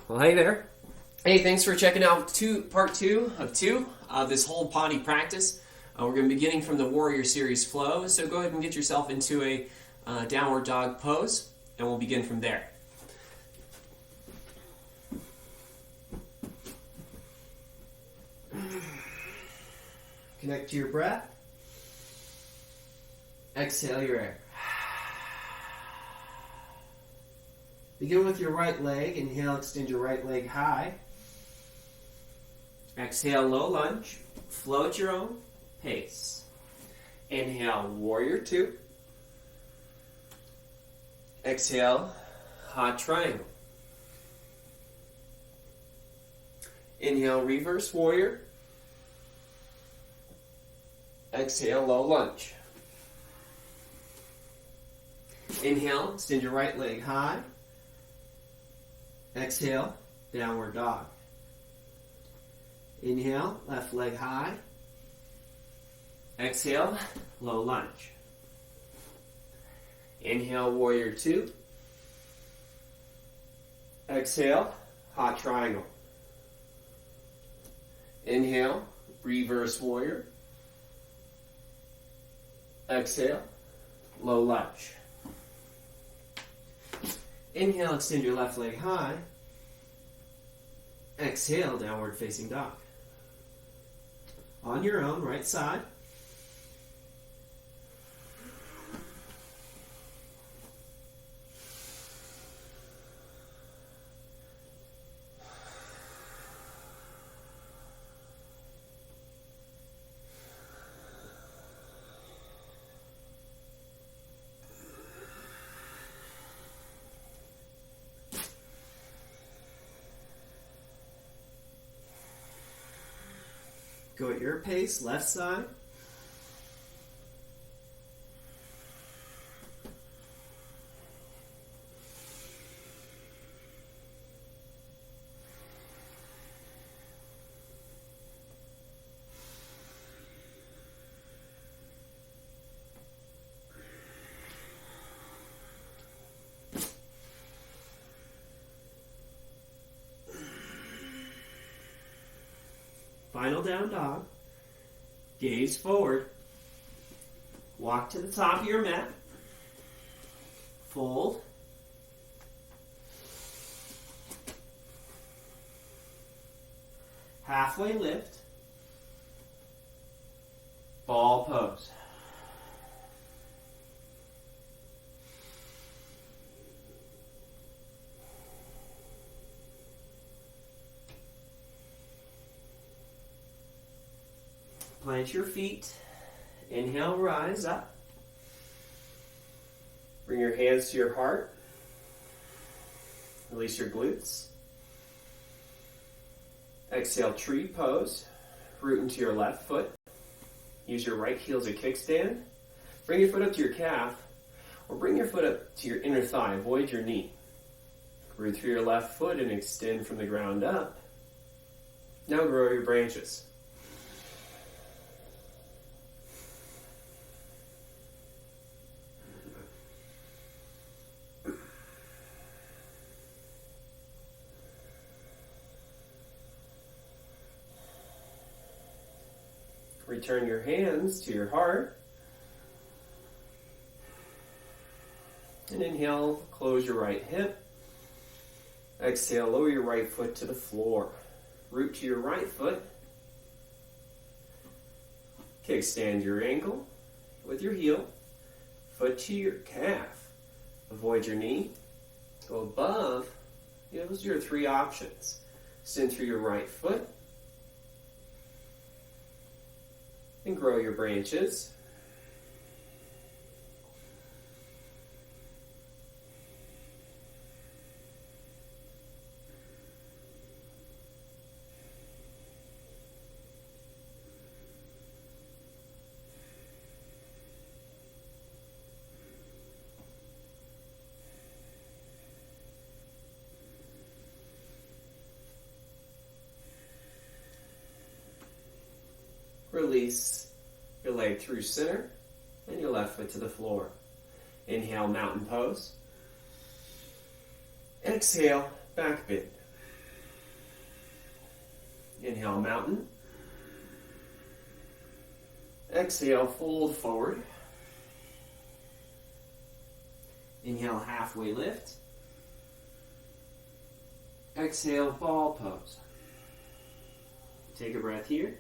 Well, hey there. Hey, thanks for checking out part two of this whole potty practice. We're going to be beginning from the Warrior Series flow, so go ahead and get yourself into a downward dog pose, and we'll begin from there. Connect to your breath. Exhale your air. Begin with your right leg. Inhale, extend your right leg high. Exhale, low lunge. Flow at your own pace. Inhale, warrior two. Exhale, hot triangle. Inhale, reverse warrior. Exhale, low lunge. Inhale, extend your right leg high. Exhale, downward dog. Inhale, left leg high. Exhale, low lunge. Inhale, warrior two. Exhale, hot triangle. Inhale, reverse warrior. Exhale, low lunge. Inhale, extend your left leg high. Exhale, downward facing dog. On your own, right side. Go at your pace, left side. Final down dog. Gaze forward. Walk to the top of your mat. Fold. Halfway lift. Ball pose. Plant your feet. Inhale, rise up. Bring your hands to your heart. Release your glutes. Exhale, tree pose. Root into your left foot. Use your right heel as a kickstand. Bring your foot up to your calf, or bring your foot up to your inner thigh. Avoid your knee. Root through your left foot and extend from the ground up. Now grow your branches. Return your hands to your heart. And inhale, close your right hip. Exhale, lower your right foot to the floor. Root to your right foot. Kickstand your ankle with your heel. Foot to your calf. Avoid your knee. Go above. Those are your three options. Extend through your right foot. And grow your branches. Release your leg through center and your left foot to the floor. Inhale, mountain pose. Exhale, back bend. Inhale, mountain. Exhale, fold forward. Inhale, halfway lift. Exhale, ball pose. Take a breath here.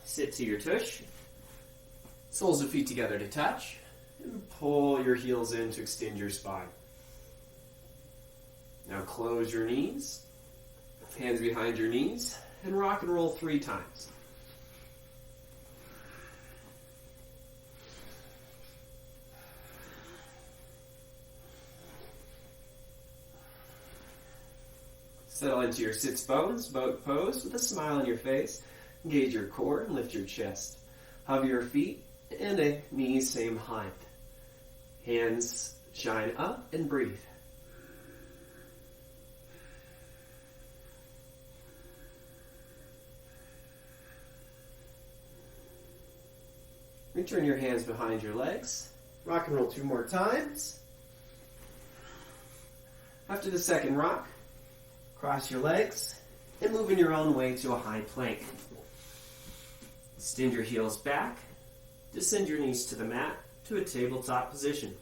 Sit to your tush. Soles of feet together to touch. And pull your heels in to extend your spine. Now close your knees. Hands behind your knees. And rock and roll 3 times. Settle into your sits bones, boat pose with a smile on your face. Engage your core and lift your chest. Hover your feet and knees same height. Hands shine up and breathe. Return your hands behind your legs. Rock and roll 2 more times. After the second rock, cross your legs and move in your own way to a high plank. Extend your heels back. Descend your knees to the mat to a tabletop position.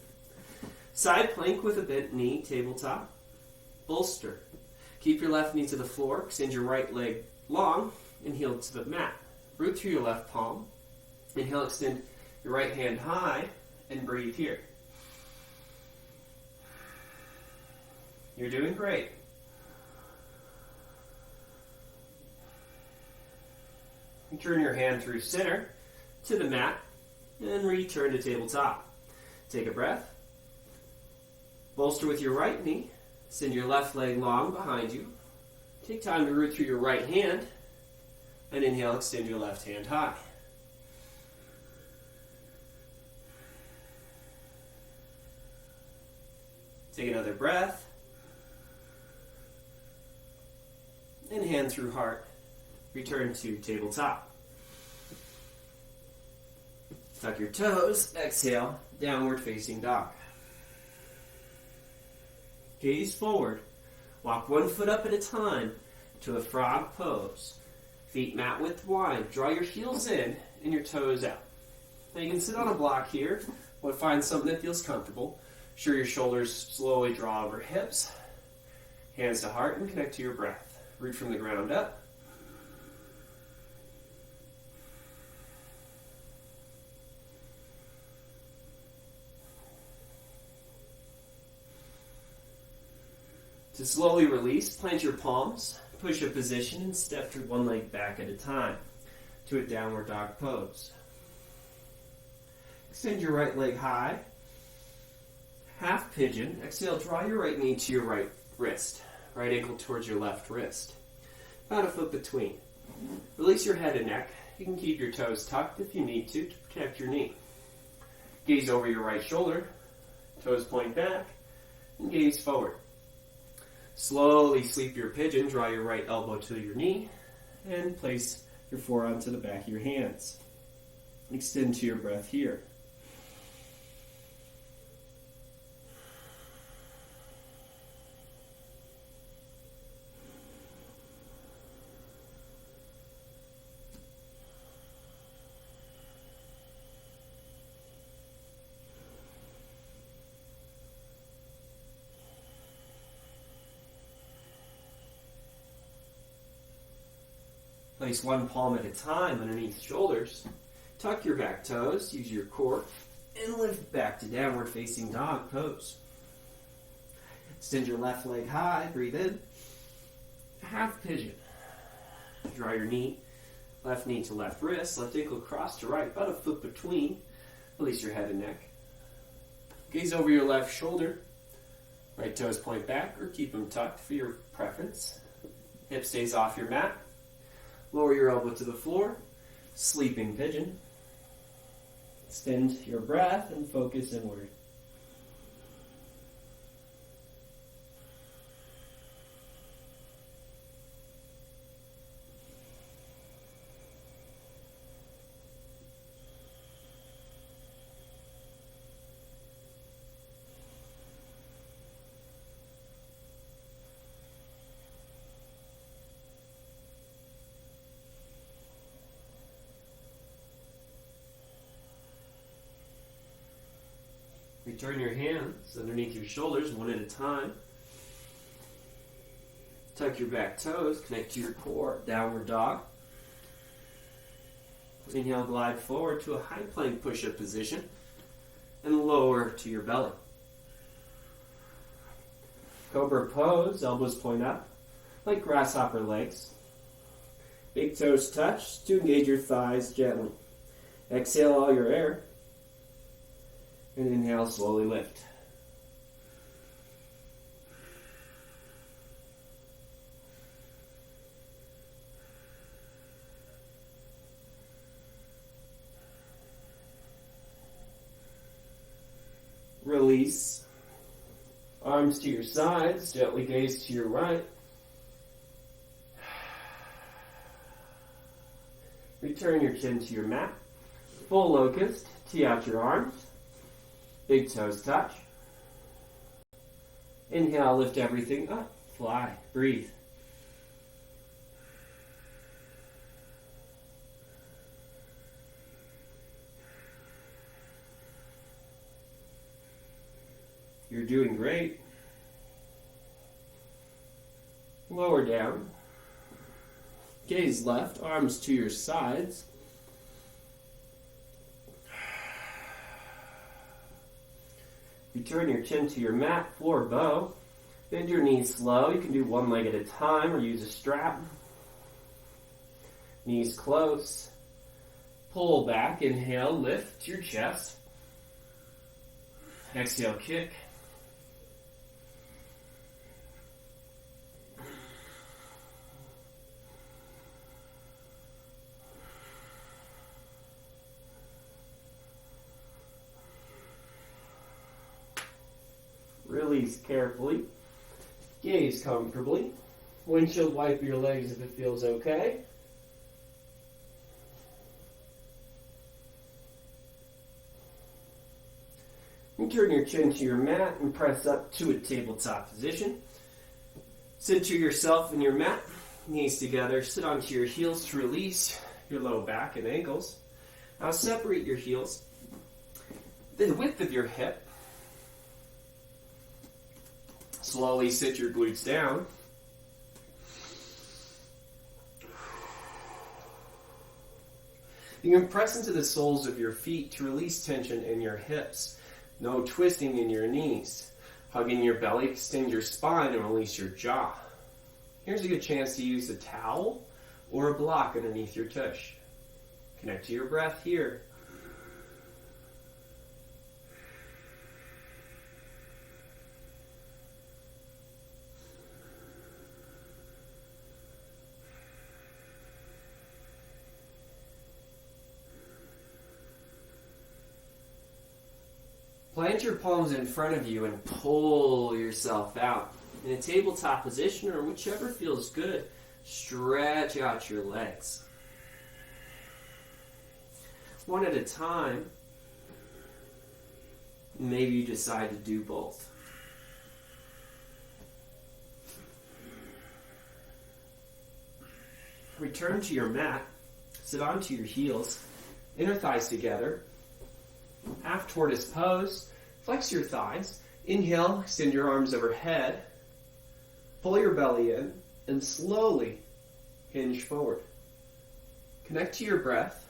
Side plank with a bent knee, tabletop. Bolster. Keep your left knee to the floor. Extend your right leg long and heel to the mat. Root through your left palm. Inhale, extend your right hand high and breathe here. You're doing great. Turn your hand through center to the mat and return to tabletop. Take a breath. Bolster with your right knee. Send your left leg long behind you. Take time to root through your right hand and inhale, extend your left hand high. Take another breath. And hand through heart. Return to tabletop. Tuck your toes. Exhale, downward facing dog. Gaze forward. Walk 1 foot up at a time to a frog pose. Feet mat width wide. Draw your heels in and your toes out. Now you can sit on a block here, or find something that feels comfortable. Sure your shoulders slowly draw over hips. Hands to heart and connect to your breath. Root from the ground up. To slowly release, plant your palms, push a position, and step through 1 leg back at a time to a downward dog pose. Extend your right leg high. Half pigeon. Exhale, draw your right knee to your right wrist. Right ankle towards your left wrist. About a foot between. Release your head and neck. You can keep your toes tucked if you need to protect your knee. Gaze over your right shoulder. Toes point back. And gaze forward. Slowly sleep your pigeon. Draw your right elbow to your knee. And place your forearm to the back of your hands. Extend to your breath here. Place 1 palm at a time underneath shoulders. Tuck your back toes, use your core, and lift back to downward facing dog pose. Extend your left leg high, breathe in. Half pigeon. Draw your knee, left knee to left wrist, left ankle cross to right, about a foot between. Release your head and neck. Gaze over your left shoulder. Right toes point back or keep them tucked for your preference. Hip stays off your mat. Lower your elbow to the floor. Sleeping pigeon. Extend your breath and focus inward. Return your hands underneath your shoulders one at a time. Tuck your back toes, connect to your core, downward dog. Inhale, glide forward to a high plank push-up position and lower to your belly. Cobra pose, elbows point up, like grasshopper legs. Big toes touch to engage your thighs gently. Exhale all your air. And inhale, slowly lift. Release. Arms to your sides, gently gaze to your right. Return your chin to your mat. Full locust, tee out your arms. Big toes touch. Inhale, lift everything up. Fly, breathe. You're doing great. Lower down. Gaze left, arms to your sides. Return your chin to your mat, floor bow. Bend your knees slow. You can do one leg at a time or use a strap. Knees close. Pull back, inhale, lift your chest. Exhale, kick. Release carefully. Gaze comfortably. Windshield wipe your legs if it feels okay. And turn your chin to your mat and press up to a tabletop position. Center yourself in your mat. Knees together. Sit onto your heels to release your low back and ankles. Now separate your heels the width of your hip. Slowly sit your glutes down. You can press into the soles of your feet to release tension in your hips. No twisting in your knees. Hug in your belly, extend your spine, and release your jaw. Here's a good chance to use a towel or a block underneath your tush. Connect to your breath here. Plant your palms in front of you and pull yourself out. In a tabletop position or whichever feels good, stretch out your legs. One at a time. Maybe you decide to do both. Return to your mat. Sit onto your heels. Inner thighs together. Half tortoise pose. Flex your thighs. Inhale, extend your arms overhead. Pull your belly in and slowly hinge forward. Connect to your breath.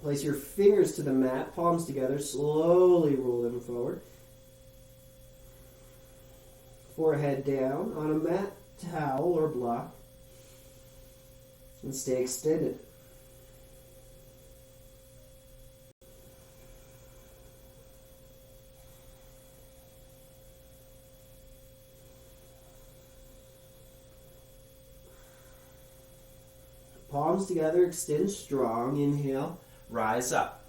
Place your fingers to the mat, palms together, slowly roll them forward. Forehead down on a mat, towel, or block. And stay extended. Palms together, extend strong. Inhale, rise up.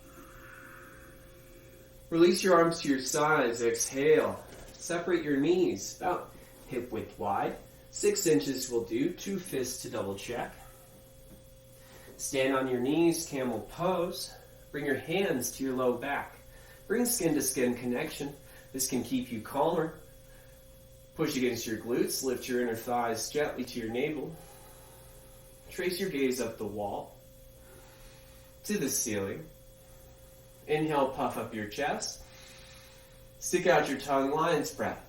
Release your arms to your sides. Exhale. Separate your knees about hip width wide. 6 inches will do. 2 fists to double check. Stand on your knees, camel pose. Bring your hands to your low back. Bring skin to skin connection. This can keep you calmer. Push against your glutes. Lift your inner thighs gently to your navel. Trace your gaze up the wall. to the ceiling. Inhale, puff up your chest. Stick out your tongue, lion's breath.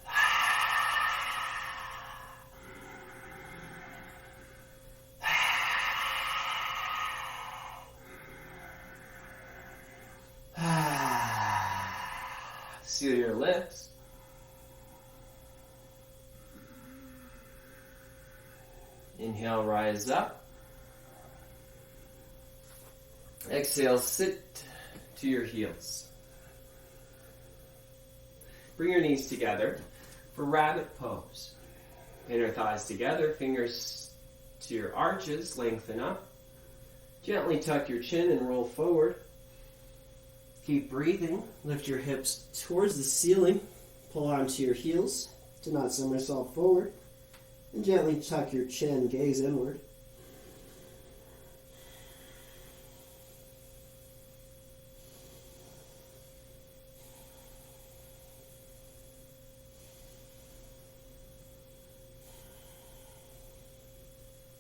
Seal your lips. Inhale, rise up. Exhale, sit to your heels. Bring your knees together for rabbit pose. Inner thighs together, fingers to your arches, lengthen up. Gently tuck your chin and roll forward. Keep breathing. Lift your hips towards the ceiling. Pull onto your heels to not somersault forward. And gently tuck your chin, gaze inward.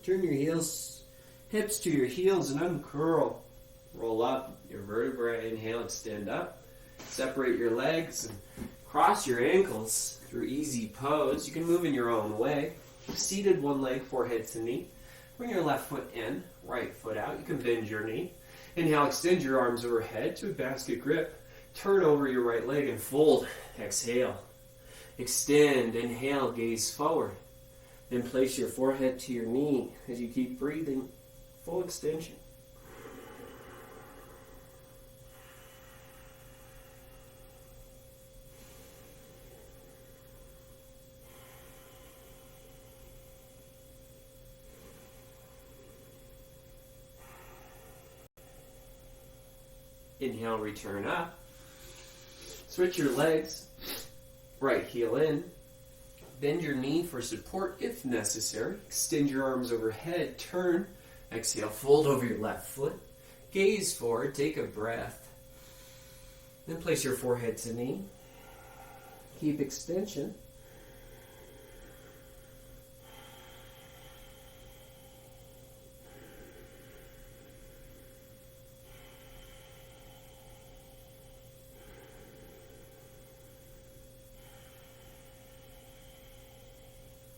Turn your hips to your heels and uncurl. Roll up your vertebrae. Inhale, extend up. Separate your legs and cross your ankles through easy pose. You can move in your own way. Seated, one leg, forehead to knee. Bring your left foot in, right foot out. You can bend your knee. Inhale, extend your arms overhead to a basket grip. Turn over your right leg and fold. Exhale. Extend. Inhale, gaze forward. Then place your forehead to your knee as you keep breathing. Full extension. Inhale, return up. Switch your legs. Right heel in. Bend your knee for support if necessary. Extend your arms overhead. Turn. Exhale, fold over your left foot. Gaze forward. Take a breath. Then place your forehead to knee. Keep extension.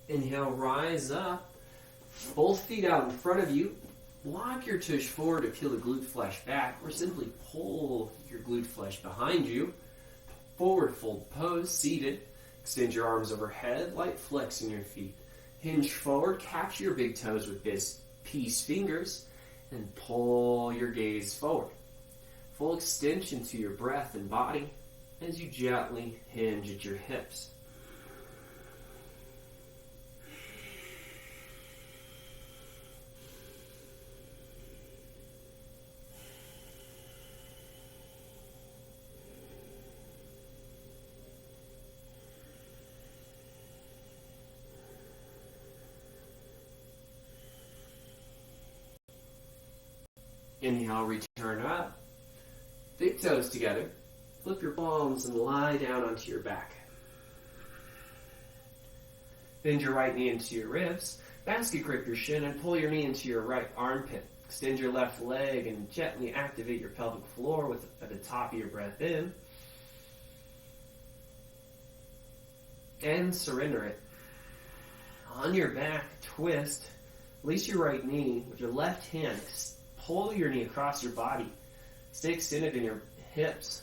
Inhale, rise up. Both feet out in front of you. Lock your tush forward to peel the glute flesh back, or simply pull your glute flesh behind you. Forward fold pose, seated. Extend your arms overhead, light flex in your feet. Hinge forward, capture your big toes with peace fingers, and pull your gaze forward. Full extension to your breath and body as you gently hinge at your hips. Inhale, return up. Big toes together. Flip your palms and lie down onto your back. Bend your right knee into your ribs. Basket grip your shin and pull your knee into your right armpit. Extend your left leg and gently activate your pelvic floor at the top of your breath in. And surrender it. On your back, twist. Release your right knee with your left hand. Pull your knee across your body. Stay extended in your hips.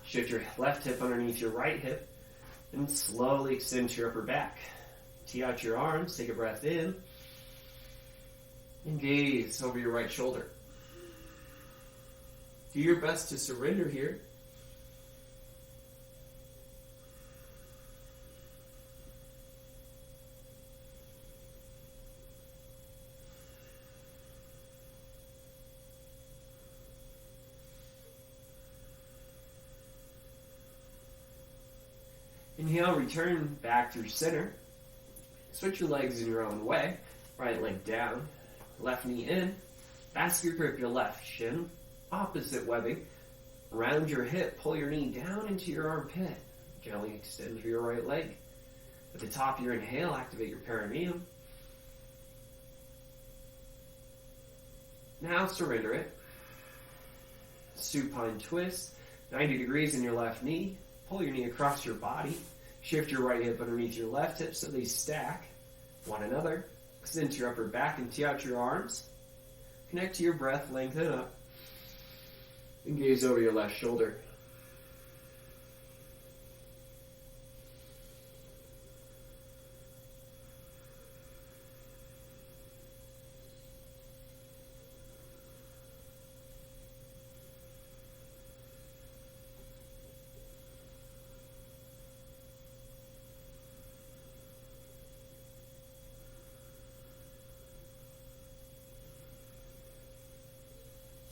Shift your left hip underneath your right hip and slowly extend to your upper back. Tee out your arms, take a breath in, and gaze over your right shoulder. Do your best to surrender here. Inhale, return back through center. Switch your legs in your own way. Right leg down, left knee in. Basket grip your left shin. Opposite webbing. Round your hip, pull your knee down into your armpit. Gently extend through your right leg. At the top of your inhale, activate your perineum. Now surrender it. Supine twist, 90 degrees in your left knee. Pull your knee across your body. Shift your right hip underneath your left hip so they stack one another. Extend to your upper back and tee out your arms. Connect to your breath, lengthen up. And gaze over your left shoulder.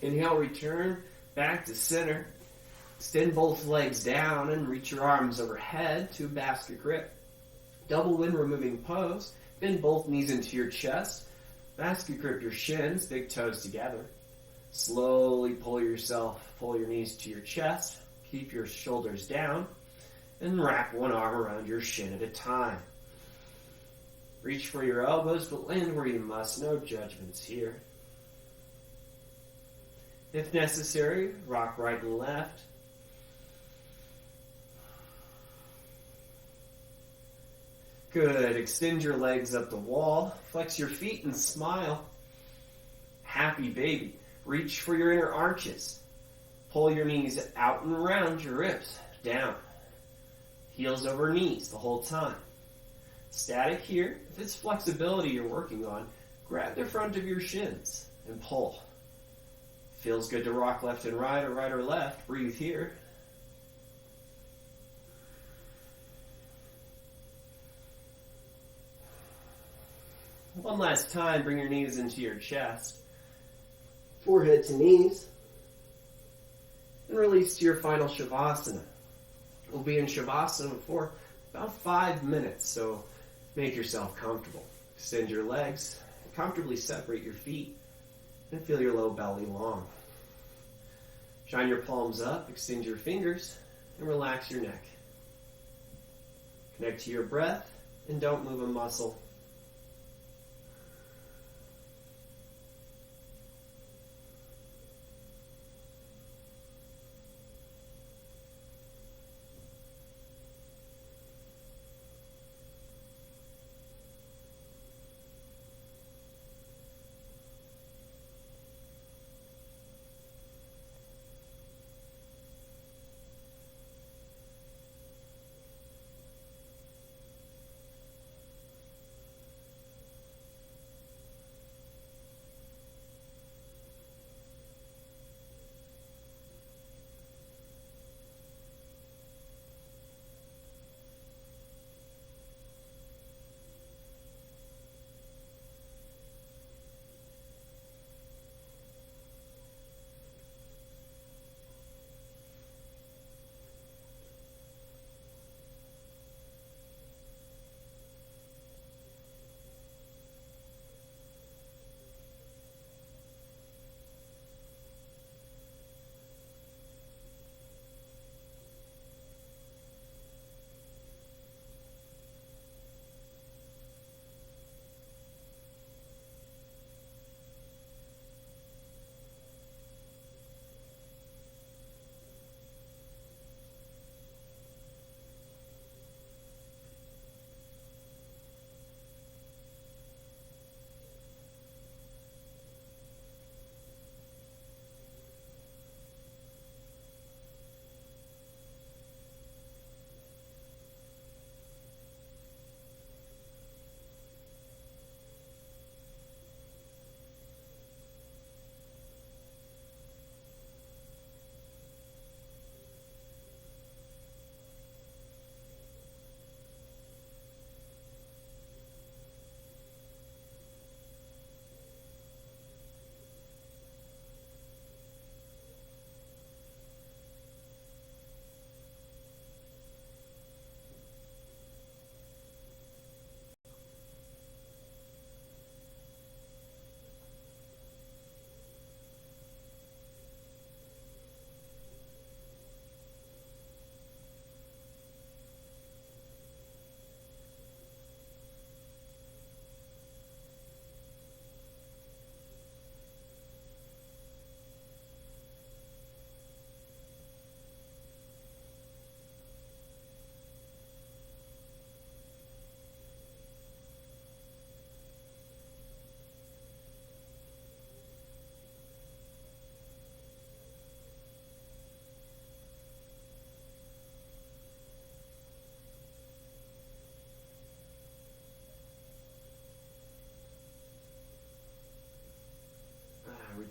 Inhale, return back to center. Extend both legs down and reach your arms overhead to basket grip. Double wind removing pose. Bend both knees into your chest. Basket grip your shins, big toes together. Slowly pull your knees to your chest. Keep your shoulders down. And wrap one arm around your shin at a time. Reach for your elbows, but land where you must. No judgments here. If necessary, rock right and left. Good. Extend your legs up the wall. Flex your feet and smile. Happy baby. Reach for your inner arches. Pull your knees out and around your ribs. Down. Heels over knees the whole time. Static here. If it's flexibility you're working on, grab the front of your shins and pull. Feels good to rock left and right or left. Breathe here. One last time, bring your knees into your chest. Forehead to knees. And release to your final Shavasana. We'll be in Shavasana for about 5 minutes, so make yourself comfortable. Extend your legs, comfortably separate your feet, and feel your low belly long. Shine your palms up, extend your fingers, and relax your neck. Connect to your breath, and don't move a muscle.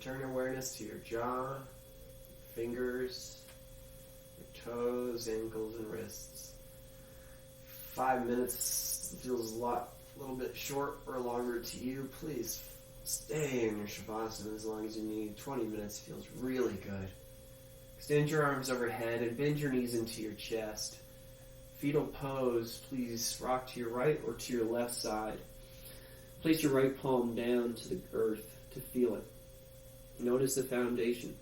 Return awareness to your jaw, fingers, your toes, ankles, and wrists. 5 minutes feels a little bit short or longer to you. Please stay in your Shavasana as long as you need. 20 minutes feels really good. Extend your arms overhead and bend your knees into your chest. Fetal pose, please rock to your right or to your left side. Place your right palm down to the earth to feel it. Notice the foundation.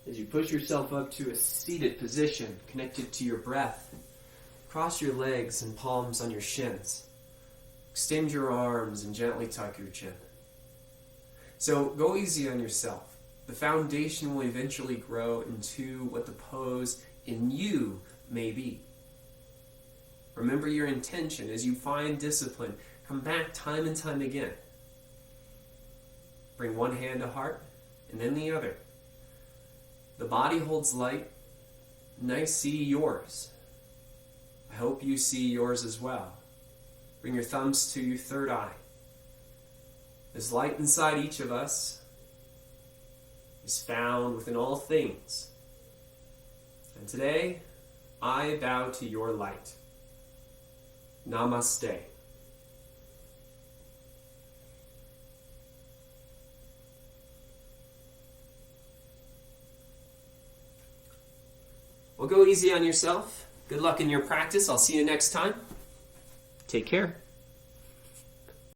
As you push yourself up to a seated position, connected to your breath, cross your legs and palms on your shins. Extend your arms and gently tuck your chin. So go easy on yourself. The foundation will eventually grow into what the pose in you may be. Remember your intention. As you find discipline, come back time and time again. Bring one hand to heart and then the other. The body holds light, and I see yours. I hope you see yours as well. Bring your thumbs to your third eye. There's light inside each of us is found within all things. And today, I bow to your light. Namaste. Well, go easy on yourself. Good luck in your practice. I'll see you next time. Take care.